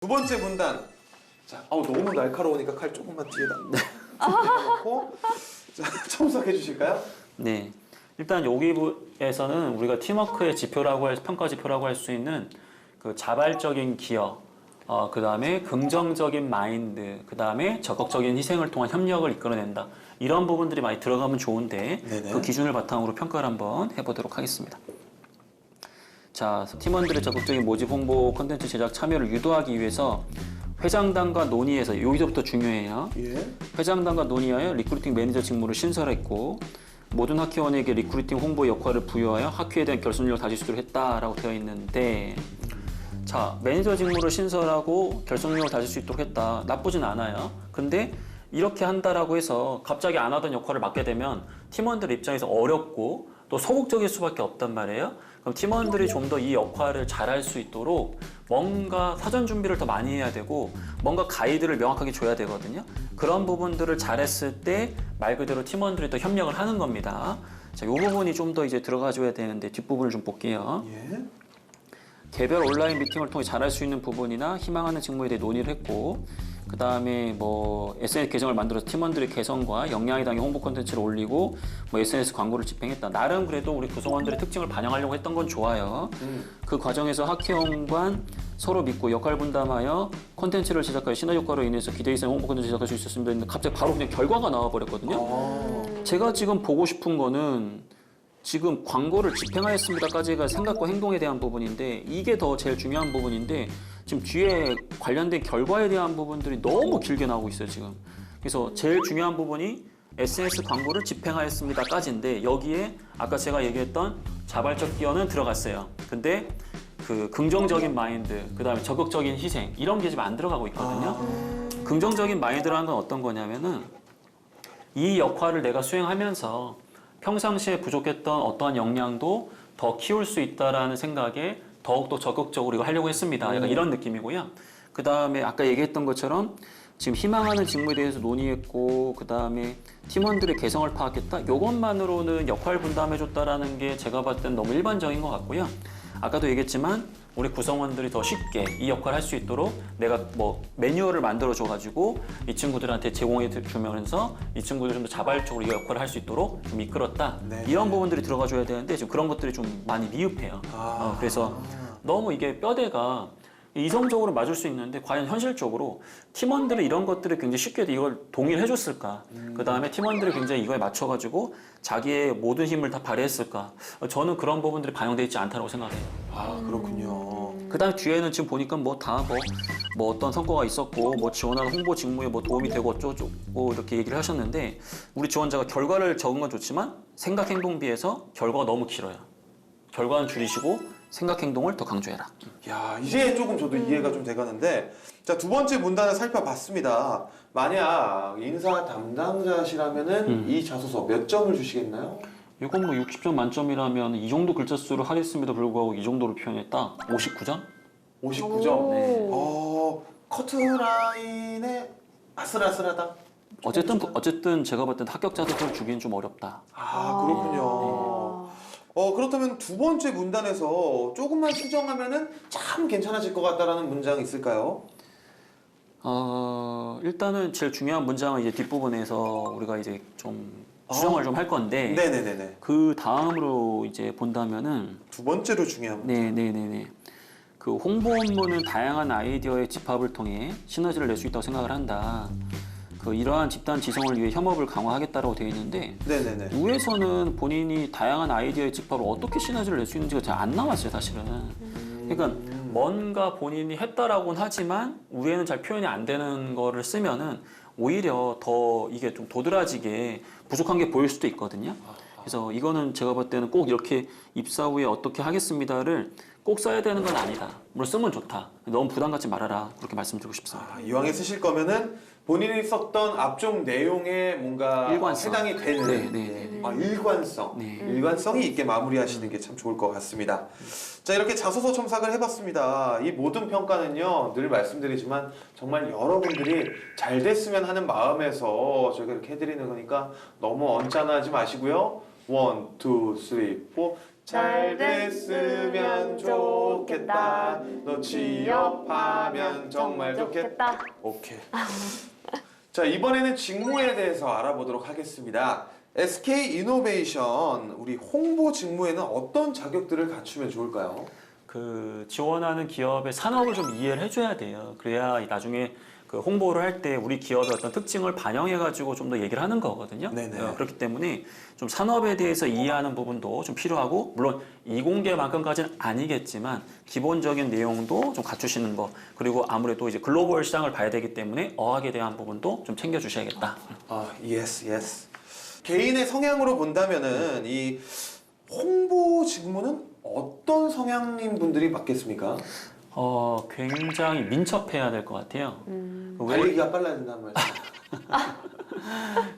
두 번째 문단. 자, 너무 날카로우니까 칼 조금만 뒤에다 놓고 자, 첨삭해 주실까요? 네. 일단 여기에서는 우리가 팀워크의 지표라고 평가 지표라고 할 수 있는 그 자발적인 기여, 그 다음에 긍정적인 마인드, 그 다음에 적극적인 희생을 통한 협력을 이끌어낸다. 이런 부분들이 많이 들어가면 좋은데 네네. 그 기준을 바탕으로 평가를 한번 해보도록 하겠습니다. 자, 팀원들의 적극적인 모집 홍보 콘텐츠 제작 참여를 유도하기 위해서 회장단과 논의해서 여기서부터 중요해요. 예. 회장단과 논의하여 리크루팅 매니저 직무를 신설했고 모든 학회원에게 리크루팅 홍보 역할을 부여하여 학회에 대한 결속력을 다질 수 있도록 했다라고 되어 있는데, 자, 매니저 직무를 신설하고 결속력을 다질 수 있도록 했다. 나쁘진 않아요. 근데 이렇게 한다라고 해서 갑자기 안 하던 역할을 맡게 되면 팀원들 입장에서 어렵고 또 소극적일 수밖에 없단 말이에요. 그럼 팀원들이 좀 더 이 역할을 잘할 수 있도록 뭔가 사전 준비를 더 많이 해야 되고 뭔가 가이드를 명확하게 줘야 되거든요. 그런 부분들을 잘했을 때 말 그대로 팀원들이 더 협력을 하는 겁니다. 자, 이 부분이 좀 더 이제 들어가 줘야 되는데 뒷부분을 좀 볼게요. 예. 개별 온라인 미팅을 통해 잘할 수 있는 부분이나 희망하는 직무에 대해 논의를 했고, 그 다음에 뭐 SNS 계정을 만들어서 팀원들의 개성과 역량에 당해 홍보 콘텐츠를 올리고 뭐 SNS 광고를 집행했다. 나름 그래도 우리 구성원들의 특징을 반영하려고 했던 건 좋아요. 그 과정에서 학회원과 서로 믿고 역할 분담하여 콘텐츠를 제작하여 시너지 효과로 인해서 기대 이상 홍보 콘텐츠 제작할 수 있었습니다. 근데 갑자기 바로 그냥 결과가 나와버렸거든요. 제가 지금 보고 싶은 거는 지금 광고를 집행하였습니다까지가 생각과 행동에 대한 부분인데 이게 더 제일 중요한 부분인데 지금 뒤에 관련된 결과에 대한 부분들이 너무 길게 나오고 있어요 지금. 그래서 제일 중요한 부분이 SNS 광고를 집행하였습니다까지인데 여기에 아까 제가 얘기했던 자발적 기여는 들어갔어요. 근데 그 긍정적인 마인드, 그 다음에 적극적인 희생 이런 게 지금 안 들어가고 있거든요. 긍정적인 마인드라는 건 어떤 거냐면은 이 역할을 내가 수행하면서 평상시에 부족했던 어떠한 역량도 더 키울 수 있다라는 생각에 더욱더 적극적으로 이거 하려고 했습니다. 약간 이런 느낌이고요. 그 다음에 아까 얘기했던 것처럼 지금 희망하는 직무에 대해서 논의했고 그 다음에 팀원들의 개성을 파악했다. 이것만으로는 역할 분담해줬다라는 게 제가 봤을 땐 너무 일반적인 것 같고요. 아까도 얘기했지만 우리 구성원들이 더 쉽게 이 역할을 할 수 있도록 내가 뭐 매뉴얼을 만들어줘가지고 이 친구들한테 제공해 주면서 이 친구들이 좀 더 자발적으로 이 역할을 할 수 있도록 좀 이끌었다. 네. 이런 부분들이 들어가줘야 되는데 지금 그런 것들이 좀 많이 미흡해요. 그래서 너무 이게 뼈대가 이성적으로 맞을 수 있는데 과연 현실적으로 팀원들이 이런 것들을 굉장히 쉽게 이걸 동의를 해줬을까? 그 다음에 팀원들이 굉장히 이거에 맞춰가지고 자기의 모든 힘을 다 발휘했을까? 저는 그런 부분들이 반영되어 있지 않다고 생각해요. 그렇군요. 그 다음에 뒤에는 지금 보니까 뭐 어떤 성과가 있었고 뭐 지원하는 홍보 직무에 뭐 도움이 되고 어쩌고 이렇게 얘기를 하셨는데 우리 지원자가 결과를 적은 건 좋지만 생각 행동 비해서 결과가 너무 길어요. 결과는 줄이시고 생각 행동을 더 강조해라. 야, 이제 조금 저도 이해가 좀 돼가는데, 자, 두 번째 문단을 살펴봤습니다. 만약 인사 담당자시라면은 이 자소서 몇 점을 주시겠나요? 이건 뭐 60점 만점이라면 이 정도 글자 수를 하겠음에도 불구하고 이 정도로 표현했다? 59점? 59점. 네. 커트라인에 아슬아슬하다. 어쨌든 제가 봤을 땐 합격 자소서를 주기엔 좀 어렵다. 그렇군요. 그렇다면 두 번째 문단에서 조금만 수정하면은 참 괜찮아질 것 같다라는 문장이 있을까요? 일단은 제일 중요한 문장은 이제 뒷부분에서 우리가 이제 좀 수정을 좀 할 건데 네네네네. 그 다음으로 이제 본다면은 두 번째로 중요한 문장. 네네네네. 그 홍보 업무는 다양한 아이디어의 집합을 통해 시너지를 낼 수 있다고 생각을 한다. 그 이러한 집단 지성을 위해 협업을 강화하겠다라고 되어 있는데 네네네. 위에서는 본인이 다양한 아이디어의 집합을 어떻게 시너지를 낼 수 있는지가 잘 안 나왔어요, 사실은. 그러니까 뭔가 본인이 했다라고는 하지만 위에는 잘 표현이 안 되는 거를 쓰면은 오히려 더 이게 좀 도드라지게 부족한 게 보일 수도 있거든요. 그래서 이거는 제가 볼 때는 꼭 이렇게 입사 후에 어떻게 하겠습니다를 꼭 써야 되는 건 아니다. 물론 쓰면 좋다. 너무 부담 갖지 말아라. 그렇게 말씀드리고 싶습니다. 이왕에 쓰실 거면은 본인이 썼던 앞쪽 내용에 뭔가 일관성. 해당이 되는 네네네. 일관성. 네. 일관성이 있게 마무리하시는 게 참 좋을 것 같습니다. 자, 이렇게 자소서 첨삭을 해봤습니다. 이 모든 평가는요, 늘 말씀드리지만 정말 여러분들이 잘 됐으면 하는 마음에서 저희가 이렇게 해드리는 거니까 너무 언짢아하지 마시고요. 1, 2, 3, 4 잘 됐으면 좋겠다. 너 취업하면 정말 좋겠다. 오케이. 자, 이번에는 직무에 대해서 알아보도록 하겠습니다. SK 이노베이션 우리 홍보 직무에는 어떤 자격들을 갖추면 좋을까요? 그 지원하는 기업의 산업을 좀 이해를 해줘야 돼요. 그래야 나중에 그 홍보를 할 때 우리 기업의 어떤 특징을 반영해가지고 좀 더 얘기를 하는 거거든요. 네네. 그렇기 때문에 좀 산업에 대해서 이해하는 부분도 좀 필요하고, 물론 이공계만큼까지는 아니겠지만 기본적인 내용도 좀 갖추시는 거, 그리고 아무래도 이제 글로벌 시장을 봐야 되기 때문에 어학에 대한 부분도 좀 챙겨주셔야겠다. 예스. 개인의 성향으로 본다면은 이 홍보 직무는 어떤 성향인 분들이 맡겠습니까? 굉장히 민첩해야 될 것 같아요. 달리기가 빨라야 된다는 말씀.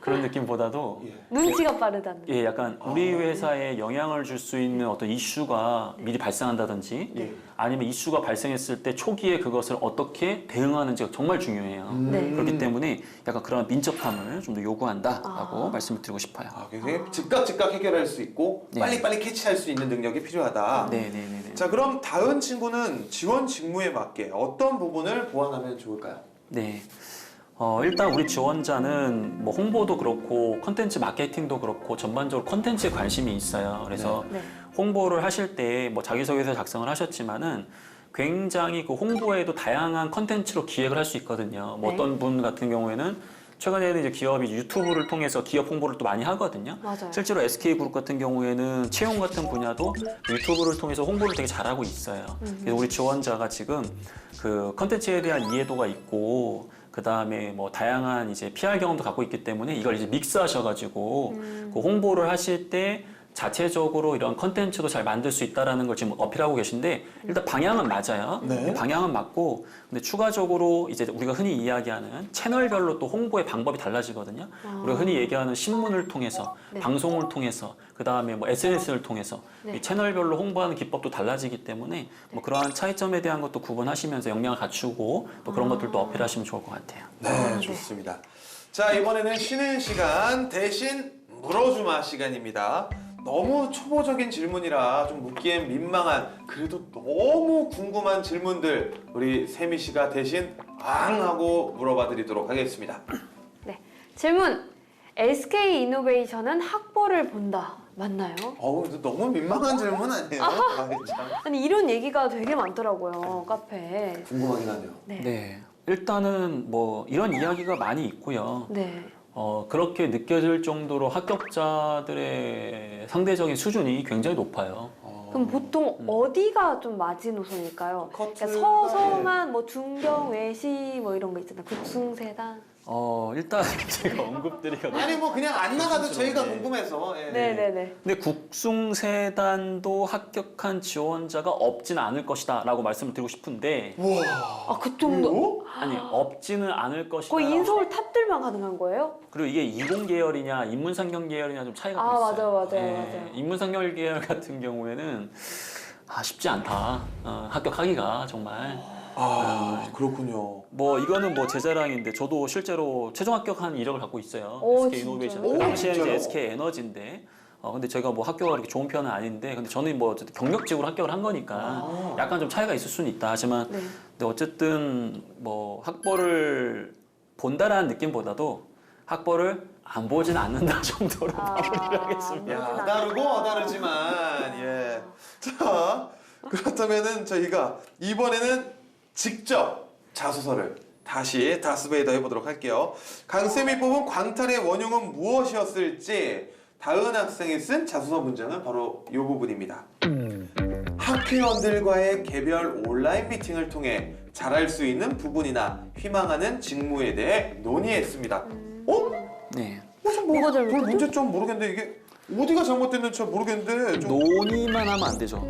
그런 느낌보다도 눈치가 빠르다는. 예, 약간 우리 회사에 영향을 줄 수 있는 어떤 이슈가 미리 발생한다든지, 예. 아니면 이슈가 발생했을 때 초기에 그것을 어떻게 대응하는지가 정말 중요해요. 네. 그렇기 때문에 약간 그런 민첩함을 좀 더 요구한다라고 말씀을 드리고 싶어요. 굉장히 즉각 해결할 수 있고 네. 빨리빨리 캐치할 수 있는 능력이 필요하다. 네네네. 자, 그럼 다은 친구는 지원 직무에 맞게 어떤 부분을 보완하면 좋을까요? 네. 일단 우리 지원자는 뭐 홍보도 그렇고 컨텐츠 마케팅도 그렇고 전반적으로 컨텐츠에 관심이 있어요. 그래서 네. 홍보를 하실 때 뭐 자기소개서 작성을 하셨지만은 굉장히 그 홍보에도 다양한 컨텐츠로 기획을 할 수 있거든요. 뭐 네. 어떤 분 같은 경우에는 최근에는 이제 기업이 유튜브를 통해서 기업 홍보를 또 많이 하거든요. 맞아요. 실제로 SK그룹 같은 경우에는 채용 같은 분야도 유튜브를 통해서 홍보를 되게 잘하고 있어요. 그래서 우리 지원자가 지금 그 컨텐츠에 대한 이해도가 있고, 그 다음에 뭐 다양한 이제 PR 경험도 갖고 있기 때문에 이걸 이제 믹스하셔가지고 그 홍보를 하실 때 자체적으로 이런 컨텐츠도 잘 만들 수 있다라는 걸 지금 어필하고 계신데, 일단 방향은 맞아요. 네. 방향은 맞고, 근데 추가적으로 이제 우리가 흔히 이야기하는 채널별로 또 홍보의 방법이 달라지거든요. 우리가 흔히 얘기하는 신문을 통해서, 네. 방송을 통해서, 그 다음에 뭐 SNS를 통해서 네. 이 채널별로 홍보하는 기법도 달라지기 때문에 뭐 그러한 차이점에 대한 것도 구분하시면서 역량을 갖추고 또 그런 것들도 어필하시면 좋을 것 같아요. 네, 좋습니다. 자, 이번에는 쉬는 시간 대신 물어주마 시간입니다. 너무 초보적인 질문이라 좀 묻기엔 민망한, 그래도 너무 궁금한 질문들 우리 세미 씨가 대신 앙 하고 물어봐 드리도록 하겠습니다. 네. 질문. SK 이노베이션은 학벌을 본다. 맞나요? 너무 민망한 질문 아니에요? 참. 아니 이런 얘기가 되게 많더라고요. 카페에. 궁금하긴 하네요. 네. 네. 일단은 뭐 이런 이야기가 많이 있고요. 네. 그렇게 느껴질 정도로 합격자들의 상대적인 수준이 굉장히 높아요. 그럼 보통 어디가 좀 마지노선일까요? 커트가, 그러니까 서성한 뭐 중경 외시 뭐 이런 거 있잖아요. 국승세단. 일단 제가 언급드리기가 아니 뭐 그냥 안 나가도 저희가 네. 궁금해서. 예. 네네네. 근데 국숭세단도 합격한 지원자가 없진 않을 것이다 라고 말씀을 드리고 싶은데, 우와. 아, 그 정도? 아니 없지는 않을 것이다. 거의 인서울 탑들만 가능한 거예요? 그리고 이게 이공 계열이냐 인문상경 계열이냐 좀 차이가 아, 또 있어요. 맞아요. 인문상경 계열 같은 경우에는 쉽지 않다. 합격하기가 정말. 그렇군요. 뭐 이거는 뭐 제 자랑인데, 저도 실제로 최종 합격한 이력을 갖고 있어요. 오, SK 이노베이션. 진짜요? 그 당시에 이제 진짜요? SK 에너지인데, 근데 제가 뭐 학교가 그렇게 좋은 편은 아닌데, 근데 저는 뭐 어쨌든 경력직으로 합격을 한 거니까 약간 좀 차이가 있을 수는 있다. 하지만 네. 근데 어쨌든 뭐 학벌을 본다라는 느낌보다도 학벌을 안 보진 않는다 정도로 마무리를 하겠습니다. 야, 다르고 다르지만 예. 자, 그렇다면은 저희가 이번에는 직접 자소서를 다시 다스베이더 해보도록 할게요. 강쌤이 뽑은 광탈의 원흉은 무엇이었을지 다은 학생이 쓴 자소서 문장은 바로 이 부분입니다. 학회원들과의 개별 온라인 미팅을 통해 잘할 수 있는 부분이나 희망하는 직무에 대해 논의했습니다. 네. 뭐가 잘못됐죠? 별 문제점 모르겠는데 이게 어디가 잘못됐는지 잘 모르겠는데 좀 논의만 하면 안 되죠.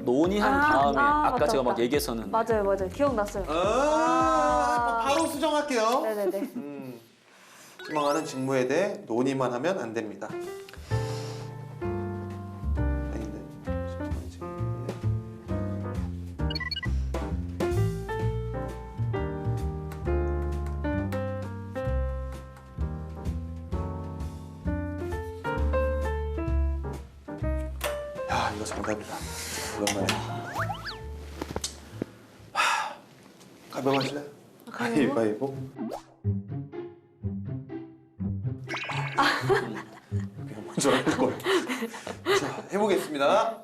논의한 다음에 아까 맞다, 제가 막 맞다. 얘기했었는데, 맞아요. 기억났어요. 바로 수정할게요. 네네네. 희망하는 직무에 대해 논의만 하면 안 됩니다. 아닌데, 희망하는 직무에 정답이다. 진짜 오랜만에. 가벼워하실래요? 가위바위보. 그냥 먼저 할 거예요. 자, 해보겠습니다.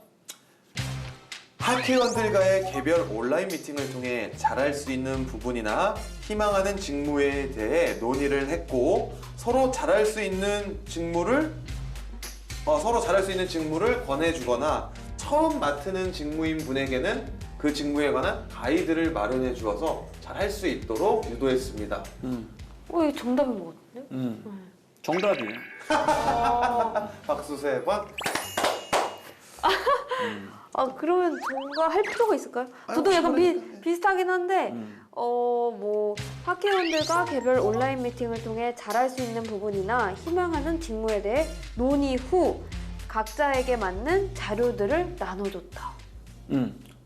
학회원들과의 개별 온라인 미팅을 통해 잘할 수 있는 부분이나 희망하는 직무에 대해 논의를 했고 서로 잘할 수 있는 직무를 권해주거나 처음 맡는 직무인 분에게는 그 직무에 관한 가이드를 마련해 주어서 잘할 수 있도록 유도했습니다. 이거 정답인 것 같은데? 정답이에요. 박수 3번. 그러면 뭔가 할 필요가 있을까요? 아니, 저도 약간 시간이- 비슷하긴 한데, 뭐 학회원들과 개별 온라인 미팅을 통해 잘할 수 있는 부분이나 희망하는 직무에 대해 논의 후 각자에게 맞는 자료들을 나눠줬다.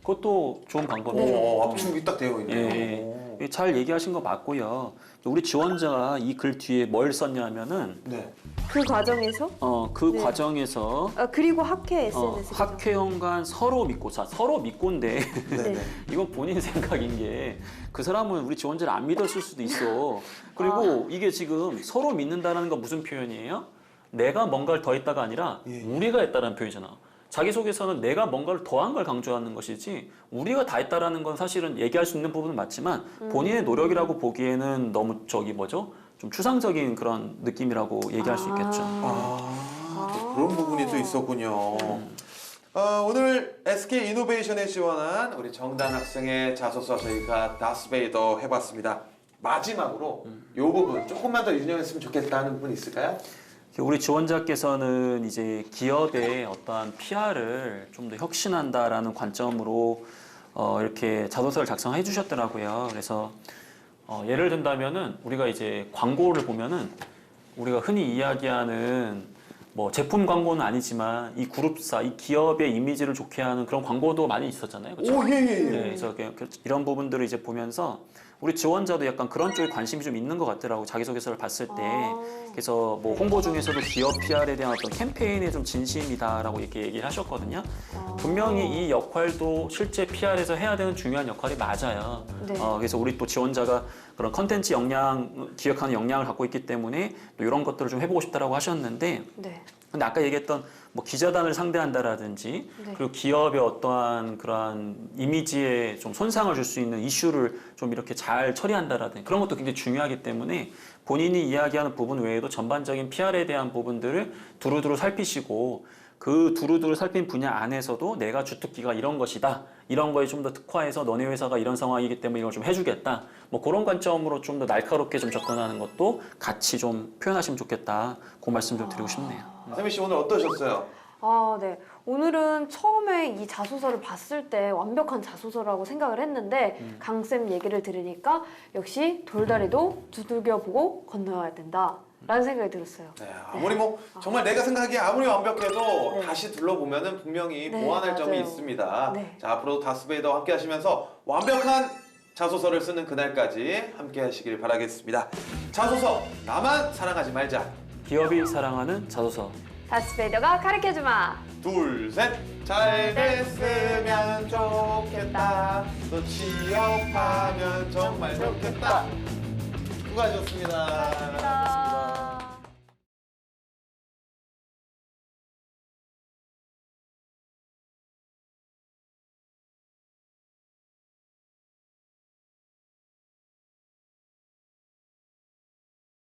그것도 좋은 방법이죠. 네. 압축이 딱 되어 있네요. 예. 잘 얘기하신 거 맞고요. 우리 지원자가 이 글 뒤에 뭘 썼냐면은 네. 그 과정에서 그 네. 과정에서 그리고 학회 SNS 학회원 간 서로 믿고 서로 믿고인데 네네. 이건 본인 생각인 게 그 사람은 우리 지원자를 안 믿었을 수도 있어. 그리고 이게 지금 서로 믿는다는 건 무슨 표현이에요? 내가 뭔가를 더 했다가 아니라 예. 우리가 했다는 표현이잖아. 자기소개서는 내가 뭔가를 더한 걸 강조하는 것이지 우리가 다 했다라는 건 사실은 얘기할 수 있는 부분은 맞지만 본인의 노력이라고 보기에는 너무 좀 추상적인 그런 느낌이라고 얘기할 수 있겠죠. 또 그런 부분이 또 있었군요. 오늘 SK 이노베이션에 지원한 우리 정단 학생의 자소서 저희가 다스베이더 해봤습니다. 마지막으로 이 부분 조금만 더 유념했으면 좋겠다는 부분 있을까요? 우리 지원자께서는 이제 기업의 어떠한 PR을 좀 더 혁신한다라는 관점으로 이렇게 자소서를 작성해 주셨더라고요. 그래서 예를 든다면은 우리가 이제 광고를 보면은 우리가 흔히 이야기하는 뭐 제품 광고는 아니지만 이 그룹사, 이 기업의 이미지를 좋게 하는 그런 광고도 많이 있었잖아요. 그렇죠? 오, 예. 네, 그래서 이런 부분들을 이제 보면서 우리 지원자도 약간 그런 쪽에 관심이 좀 있는 것 같더라고 자기소개서를 봤을 때. 그래서 뭐 홍보 중에서도 기업 PR에 대한 어떤 캠페인에 좀 진심이다라고 이렇게 얘기를 하셨거든요. 분명히 이 역할도 실제 PR에서 해야 되는 중요한 역할이 맞아요. 네. 그래서 우리 또 지원자가 그런 컨텐츠 기획하는 역량을 갖고 있기 때문에 또 이런 것들을 좀 해보고 싶다라고 하셨는데. 네. 근데 아까 얘기했던 뭐 기자단을 상대한다라든지 네. 그리고 기업의 어떠한 그런 이미지에 좀 손상을 줄 수 있는 이슈를 좀 이렇게 잘 처리한다라든지 그런 것도 굉장히 중요하기 때문에 본인이 이야기하는 부분 외에도 전반적인 PR에 대한 부분들을 두루두루 살피시고 그 두루두루 살핀 분야 안에서도 내가 주특기가 이런 것이다. 이런 거에 좀 더 특화해서 너네 회사가 이런 상황이기 때문에 이걸 좀 해주겠다. 뭐 그런 관점으로 좀 더 날카롭게 좀 접근하는 것도 같이 좀 표현하시면 좋겠다. 그 말씀 좀 드리고 싶네요. 세미 씨 오늘 어떠셨어요? 네. 오늘은 처음에 이 자소서를 봤을 때 완벽한 자소서라고 생각을 했는데 강쌤 얘기를 들으니까 역시 돌다리도 두들겨보고 건너야 된다. 라는 생각이 들었어요. 네, 아무리 뭐 정말 내가 생각하기에 아무리 완벽해도 네. 다시 둘러보면은 분명히 네, 보완할 점이 맞아요. 있습니다. 네. 자, 앞으로도 다스베이더와 함께 하시면서 완벽한 자소서를 쓰는 그날까지 함께 하시길 바라겠습니다. 자소서 나만 사랑하지 말자. 기업이 사랑하는 자소서. 다스베이더가 가르쳐주마. 둘, 셋. 잘 됐으면 좋겠다. 또 취업하면 정말 좋겠다. 수고하셨습니다. 감사합니다.